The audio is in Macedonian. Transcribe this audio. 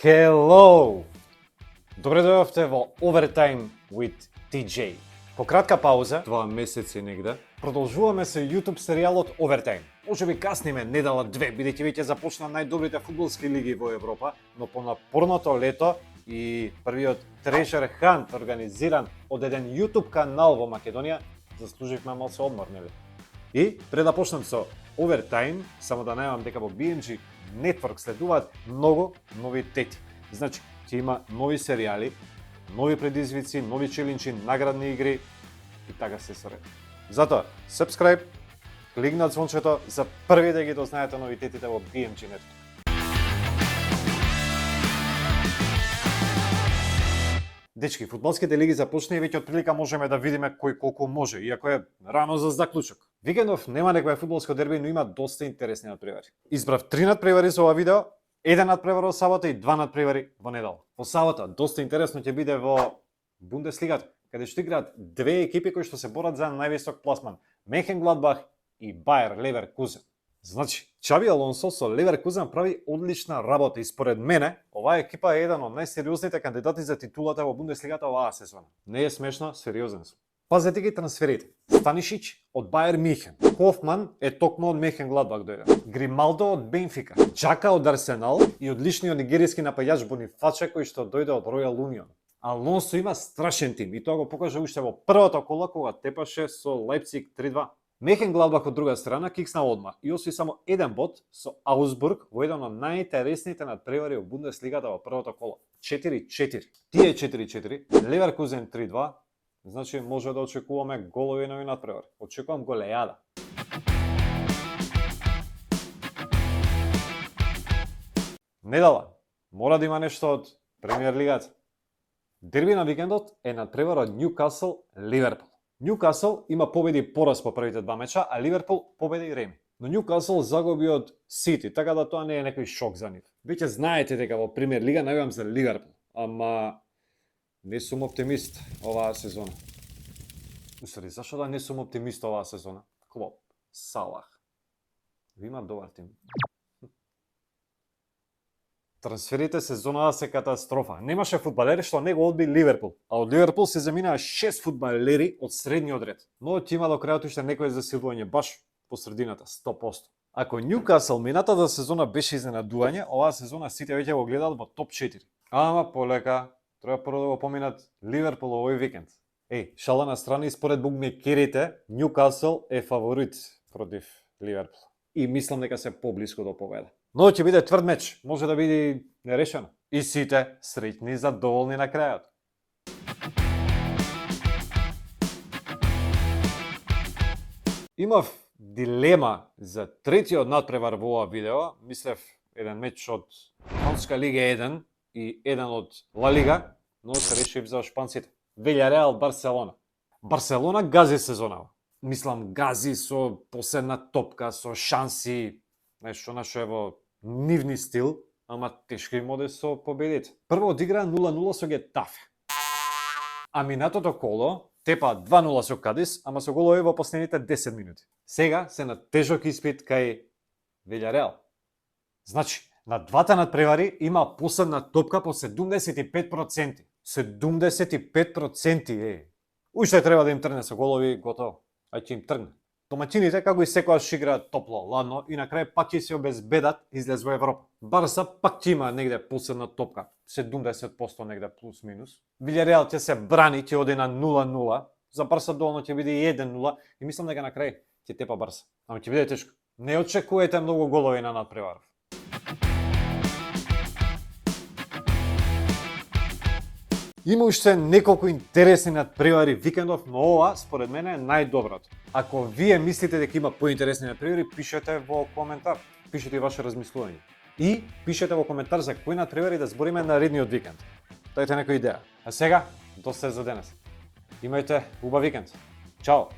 Hello! Добре дојдовте во Overtime with TJ. По кратка пауза, 2 месеци негде, продолжуваме се YouTube серијалот Overtime. Може би касниме недела 2, бидејќи веќе започна најдобрите фудбалски лиги во Европа, но по напорното лето и првиот Treasure Hunt организиран од еден YouTube канал во Македонија, заслуживме малце одмор, нели? И пред да почнем со Overtime, само да најавам дека во BMG Network следуваат многу новитети. Значи, ќе има нови серијали, нови предизвици, нови челенџи, наградни игри и така се соред. Затоа, subscribe, кликнат звончето за први да ги дознаете новитетите во BMG Network. Дечки, фудбалските лиги започна и веќе отприлика можеме да видиме кој колку може, иако е рано за заклучок. Викендов нема некој фудбалско дерби, но има доста интересни надпревари. Избрав 3 надпревари за ова видео, еден надпревар во сабота и 2 надпревари во недела. Во сабота доста интересно ќе биде во Бундеслигата, каде што играат две екипи кои што се борат за највисок пласман, Мехенгладбах и Бајер Леверкузен. Значи, Чаби Алонсо со Леверкузен прави одлична работа и според мене, оваа екипа е еден од најсериозните кандидати за титулата во Бундеслигата оваа сезона. Не е смешно, сериозен сум. Пазете ги трансферите. Станишич од Бајер Михен, Хофман е токму од Мехенгладбах дојде, Грималдо од Бенфика, Джака од Арсенал и одличниот нигеријски напаѓач Бонифаче кој што дојде од Ројал Унион. Алонсо има страшен тим и тоа го покажа уште во првото коло кога тепаше со Лајпциг 3-2. Мехенгладбах од друга страна киксна одма и освои само еден бод со Аусбург во еден од најинтересните надпревари во Бундеслигата во првото коло. 4-4. Тие 4-4, Леверкузен 3-2, значи може да очекуваме голови на овој надпревар. Очекувам голејада. Недела, мора да има нешто од Премиер лигата. Дерби на викендот е надпреварот Ньюкасл Ливерпул. Ньюкасл има победи пораз по првите 2 меча, а Ливерпул победи и реми. Но Ньюкасл загуби од Сити, така да тоа не е некој шок за нив. Веќе знаете дека во Премиер лига најавам за Ливерпул, ама не сум оптимист оваа сезона. Усари, зашо да не сум оптимист оваа сезона? Клоп, Салах. Има добар тим. Трансферите сезонава се катастрофа. Немаше фудбалери што не го одби Ливерпул, а од Ливерпул се заминаа 6 фудбалери од средниот ред. Но ќе има до крајот уште некое засилување баш по средината, 100%. Ако Ньюкасл минатата сезона беше изненадување, оваа сезона сите веќе го гледаат во топ 4. Ама полека, треба прво да го поминат Ливерпул овој викенд. Шала на страна и според букмекерите, Ньюкасл е фаворит против Ливерпул. И мислам дека се поблиску до победа. Но ќе биде тврд меч, може да биде нерешено. И сите среќни и задоволни на крајот. Имав дилема за третиот надпревар во ова видео. Мислев еден меч од Француска лига 1 и еден од Ла Лига, но се решив за шпанците. Вилјареал Барселона. Барселона гази сезонава. Мислам гази со последна топка, со шанси, нешто нашо е во нивни стил, ама тешко им оде со победите. Прво одигра 0-0 со Гетафе. А минатото коло тепа 2-0 со Кадис, ама со голови во последните 10 минути. Сега се на тежок испит кај Вилјареал. Значи, на двата надпревари има последна топка по 75%. 75%, Уште треба да им тргне со голови, готово. А ќе им тргне. Домаќините, како и секогаш играат топло, ладно и на крај пак ќе се обезбедат излез во Европа. Барса пак ќе има негде последна топка, 70% негде плюс минус. Вилјареал ќе се брани, ќе оди на 0-0. За Барса доволно ќе биде 1-0 и мислам дека на крај ќе тепа Барса. Ама ќе биде тешко. Не очекувате многу голови на надпреваров. Има уште неколку интересни надпревари викендов, но ова, според мене, е најдоброто. Ако вие мислите дека има поинтересни надпревари, пишете во коментар. Пишете и ваше размислување. И пишете во коментар за кои надпревари да збориме наредниот викенд. Дајте некоја идеја. А сега, доста е за денес. Имајте убав викенд. Чао!